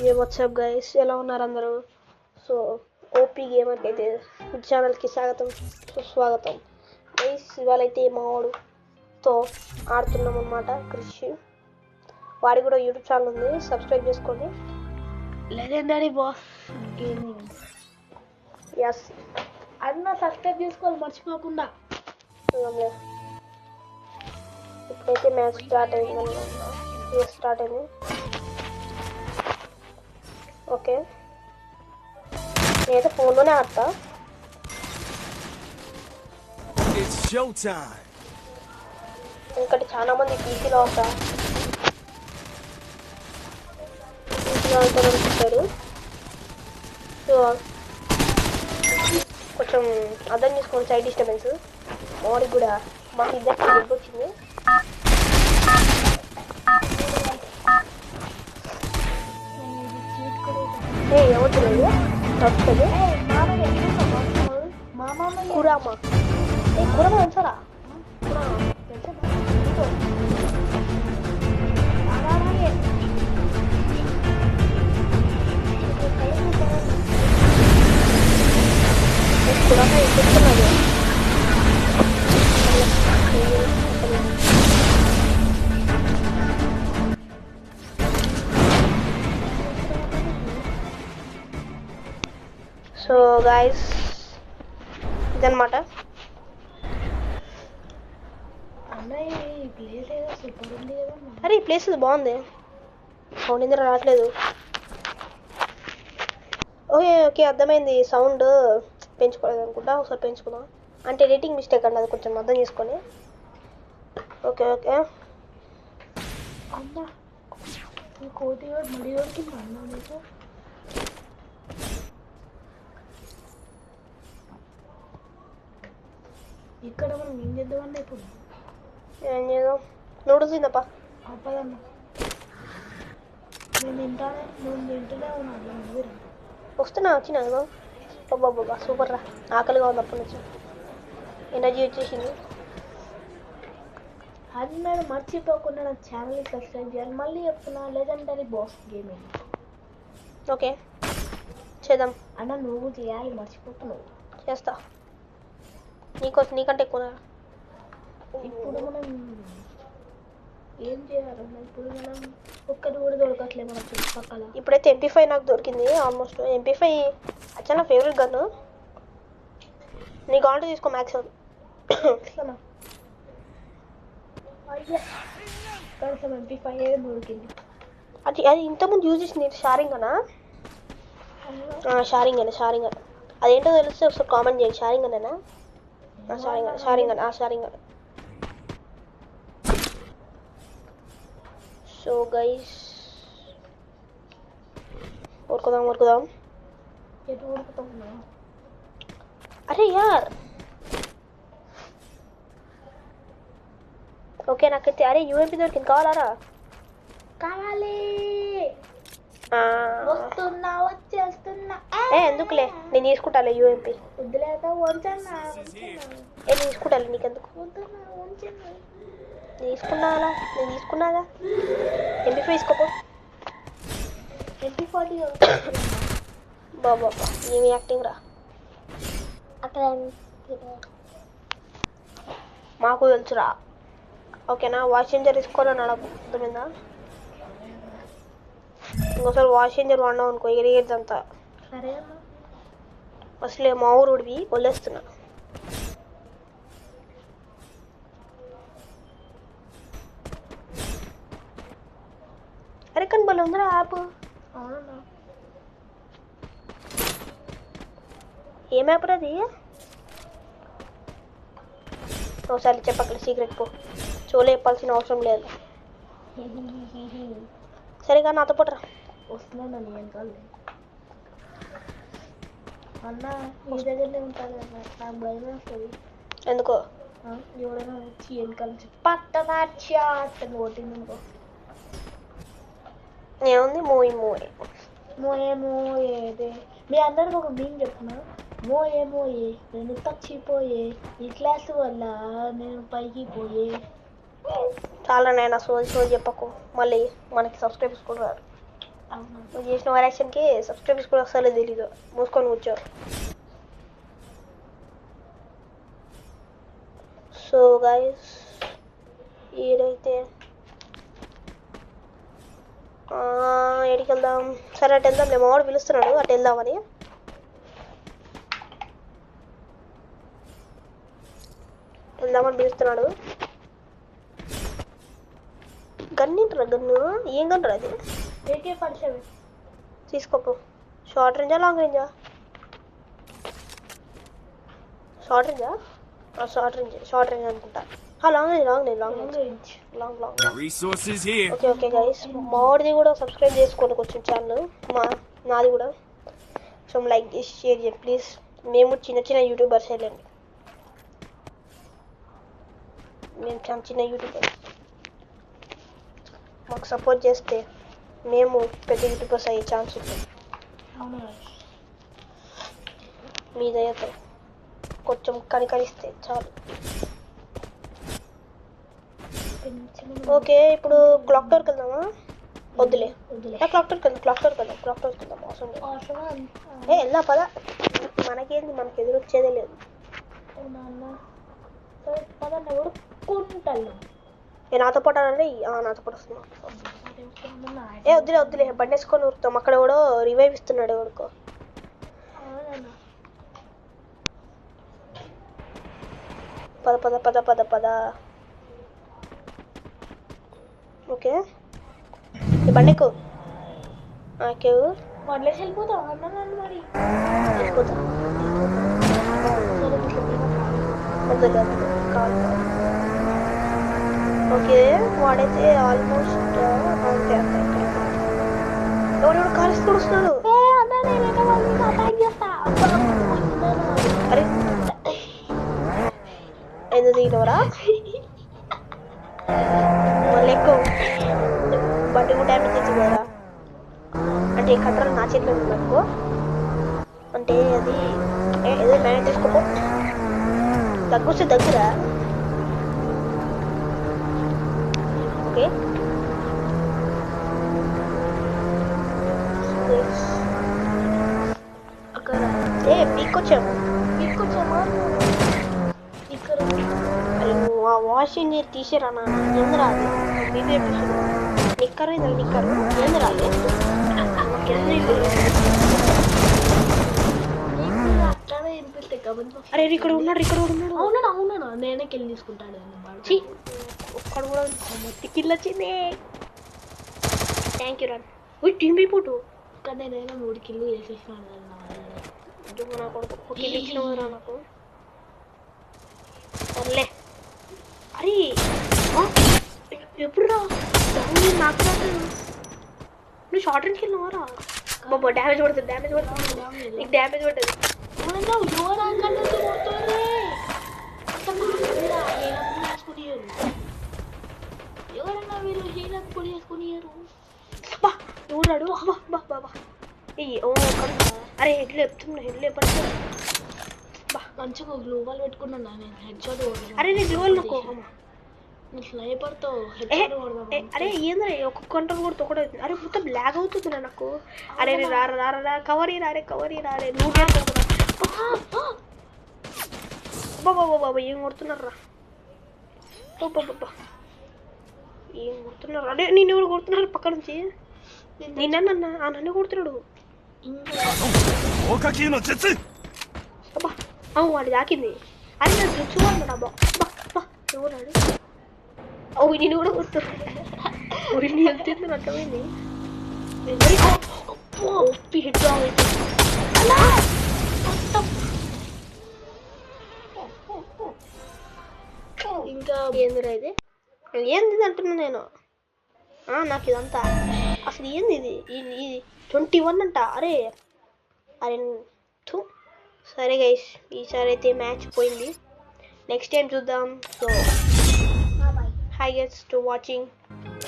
ఏ WhatsApp guys, ఎలా ఉన్నారు అందరూ? సో ఓపీ గేమర్కి అయితే ఫుడ్ ఛానల్కి స్వాగతం, సుస్వాగతం గైస్. ఇవాళ అయితే మా వాడుతో ఆడుతున్నాం అన్నమాట. కృషి వాడి కూడా యూట్యూబ్ ఛానల్ ఉంది, సబ్స్క్రైబ్ చేసుకోండి. Legendary boss gaming. ఎస్ అన్న సబ్స్క్రైబ్ చేసుకోవాలి మర్చిపోకుండా. ఇప్పుడైతే మ్యాచ్ స్టార్ట్ అయింది. స్టార్ట్ అయింది. ఓకే, నేనైతే ఫోన్లోనే ఆడతా. ఇంకటి చాలా మంది పీసీలో ఆడతా, పీసీలో ఆడతారు. సో కొంచెం అర్థం చేసుకోండి, సైడ్ డిస్టర్బెన్స్. మాడికి కూడా మాకు ఇద్దరికి గెలుపు వచ్చింది. ఏమవుతుంది తప్పదు. కురామా కురామా తెలుసారా? కురామా ఎక్కిస్తున్నాడు. సో గాయస్ ఇదన్నమాట. అరే ఈ ప్లేస్ బాగుంది. సౌండ్ ఎందుకు రావట్లేదు? ఓకే ఓకే, అర్థమైంది. సౌండ్ పెంచుకోలేదు అనుకుంటా, ఒకసారి పెంచుకుందాం. అంటే ఎడిటింగ్ మిస్టేక్ అండి, అది కొంచెం అర్థం చేసుకొని. Okay okay. కోటి మడికి ఇక్కడ మనం ఏం చేద్దామన్నా ఇప్పుడు ఏం చేద్దాం? నూడిల్స్ తిందప్ప. అప్పదన్న నేను తింటానే, నువ్వు తింటూనే ఉన్నాను. వస్తున్నా, వచ్చినా బాబా. సూపర్ రా, ఆకలిగా ఉంది అప్పటి నుంచి. ఎనర్జీ వచ్చేసింది. అది నేను మర్చిపోకుండా నా ఛానల్ని సబ్స్క్రైబ్ చేయాలి. మళ్ళీ చెప్తున్నా, లెజెండరీ బాస్ గేమింగ్. ఓకే చేద్దాం అన్న, నువ్వు చేయాలి, మర్చిపోతున్నావు. చేస్తా, నీకంటే ఎక్కువ. ఇప్పుడు మనం ఏం చేయాలన్నా, ఇప్పుడు మనం ఒక్కటి కూడా దొరకట్లేదు మన చుట్టుపక్కల. ఇప్పుడైతే MP5 నాకు దొరికింది. ఆల్మోస్ట్ MP5 అచ్చా నా ఫేవరెట్ గన్. నీ కావాలంటే తీసుకో మ్యాక్సిమం. కనీసం MP5 దొరికింది. అది ఇంతకుముందు యూజ్ చేసింది షారింగ్ అనా? షారింగ్ అని. అదేంటో తెలిస్తే ఒకసారి కామెంట్ చేయండి. షారింగ్ అనేనా? షారింగ్. సో గైస్ ఊరుకుదాం. ఎటు ఊరుకుతున్నా? అరే యార్, ఓకే నాకైతే. అరే UMP దొరికింది, కావాలారా? కావాలి. వస్తున్నా, వచ్చేస్తున్నా. ఎందుకులే, నేను తీసుకుంటాలే UMP. వద్దులేక వంచన్నా. నేను తీసుకుంటాలే, నీకెందుకు? నేను తీసుకున్నాగా. MP5 తీసుకోపో. MP40 బాబా ఏమి యాక్టింగ్ రా. అక్కడ మాకు తెలుసురా. ఓకేనా? వాష్ చేంజర్ తీసుకోవాలని అడగ, అర్థమైందా? ఇంకోసారి వాష్ చేంజర్ వాడినావు అనుకో, ఎరిగేదంతా. సరే అన్న. అసలే మా ఊరుడివి వదిలేస్తున్నా. అరే కానీ బలం ఉందిరా యాప్. అవునన్నా. ఏం యాప్ అది? ఒకసారి చెప్పక్కల సీక్రెట్ పో, చోలే చెప్పాల్సిన అవసరం లేదు. సరేగా నాతో పట్టరా. వస్తున్నాను నేను కాదు అన్న, మీ దగ్గరనే ఉంటాను అన్న. నాకు భయం వస్తుంది. ఎందుకో? ఎవరైనా వచ్చి వెనకాల నుంచి పట్టనాచ్చా అట్టని కొట్టింది అనుకో. ఏముంది? మోయే మోయేదే. మీ అందరికి ఒక మీన్ చెప్తున్నా. మోయే నేను తచ్చిపోయే, ఈ క్లాస్ వల్ల నేను పైకి పోయే. చాలా నైనా సోది చెప్పకు, మళ్ళీ మనకి సబ్స్క్రైబర్స్ కూడా రారు. అవును. నువ్వు చేసిన ఓవర్ యాక్షన్కి సబ్స్క్రైబర్స్ కూడా వస్తారో తెలీదు. మూసుకొని కూర్చో. సో గైస్ ఈడైతే ఎడికి వెళ్దాం. సరే అటు వెళ్దాం. మా వాడు పిలుస్తున్నాడు అటు వెళ్దామని. వెళ్దామని పిలుస్తున్నాడు. గన్నింటరా గన్ను? ఏం గన్నురా అది? AK-47 తీసుకోపో. షార్ట్ రేంజా లాంగ్ రేంజా? షార్ట్ రేంజా? షార్ట్ రేంజ్ అనుకుంటా. Long range. ఓకే గైస్, మా వాడిది కూడా సబ్స్క్రైబ్ చేసుకోండి కొంచెం ఛానల్, నాది కూడా. సో లైక్ చేసి షేర్ చేయండి ప్లీజ్. మేము చిన్న యూట్యూబర్స్ వెళ్ళండి. మేము చిన్న యూట్యూబర్స్. మాకు సపోర్ట్ చేస్తే మేము పెద్ద యూట్యూబర్స్ అయ్యే ఛాన్స్ ఉంటుంది. మీ దయతో కొంచెం కనికరిస్తే చాలు. ఓకే, ఇప్పుడు క్లాక్ టవర్కి వెళ్దామా? వద్దులే, క్లాక్ టవర్కి వెళ్దాం. అవసరం వెళ్దా పద. మనకేంది, మనకి ఎదురు వచ్చేదే లేదు. నాతో పాటు అనండి. నాతో పాటు వస్తున్నా. వద్దులే బండి వేసుకొని ఊరుతాం. అక్కడ కూడా రివైవ్ ఇస్తున్నాడు ఎవరికో. పద. ఓకే, బండి ఎక్కువ వెళ్ళిపోతా. ఓకే, వాడైతే ఆల్మోస్ట్ ఎవరెవరు కాలేజ్ వస్తున్నాడు. అరే ఎందుకు దిగినవరా? మళ్ళీ ఎక్కువ బండి కూడా డ్యామేజ్ చేసి కదా. అంటే కట్టర్ నా చేతిలో ఉందనుకో, అంటే అది ఏదో మేనేజ్ చేసుకోపో. దగ్గొస్తే దగ్గరా. ఓకే, అక్కడ పీక్కొచ్చాము. అరే నువ్వు ఆ వాషింగ్ తీసిరా నాన్న. ఎందు రాదు బీబీ నిక్కరు ఎందు రాలే. అరే ఇక్కడ ఉన్నాడు. అవునా నేనే కెళ్ళి తీసుకుంటాడు. ఒక్కడ కూడా మొత్తం కిల్ వచ్చింది. Thank you run. టీమ్ అయిపోటు ఇక్కడ నేనైనా 3 కిల్లు చేసేసినాను. నాకు ఒక కిల్ ఇచ్చినవరా నాకు. సర్లే. అరే ఎప్పుడు రా నాకు రాదు. నువ్వు షార్ట్ రేంజ్కి వెళ్ళినవారా? బాబా డ్యామేజ్ పడుతుంది. నీకు డ్యామేజ్ పడుతుంది. ఎవరన్నా వీళ్ళు హీలకు పొడి చేసుకునియారు. ఎవరాడు? బాబా అరే హెడ్ లేపండి. మంచిగా గ్లోబల్ పెట్టుకున్నాను నేను. Head shot. అరే నేను గ్లోబల్ నాకు స్నైపర్తో అరే ఏంద్రా ఒక్కొక్క కంట్రోల్ కూడా తొక్కడవుతుంది. అరే మొత్తం బ్లాక్ అవుతుంది నాకు. అరే రారా కవరీ రారే నువ్వు బాబా ఏం కొడుతున్నారా? ఏం కొడుతున్నారు? అరే నేను ఎవరు కొడుతున్నారు పక్క నుంచి? నన్ను కొడుతున్నాడు. వాడు దాకింది. అరే నాకు తెచ్చుకోవాలన్నాడు. ఎవరాడు? నేను కూడా కొడుతున్నాడు. వెళ్తుంది అర్థమైంది. హెడ్ ఇంకా ఏందిరా ఇది? ఏంది అంటున్నా నేను. నాకు ఇదంతా అసలు ఏంది ఇది? 21 అంట. అరే సరే గైస్, ఈసారి అయితే మ్యాచ్ పోయింది. నెక్స్ట్ టైం చూద్దాం. So hi guys to watching.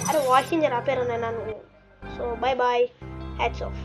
అరే వాచింగ్ ఆపేరా నన్ను. So by hats off.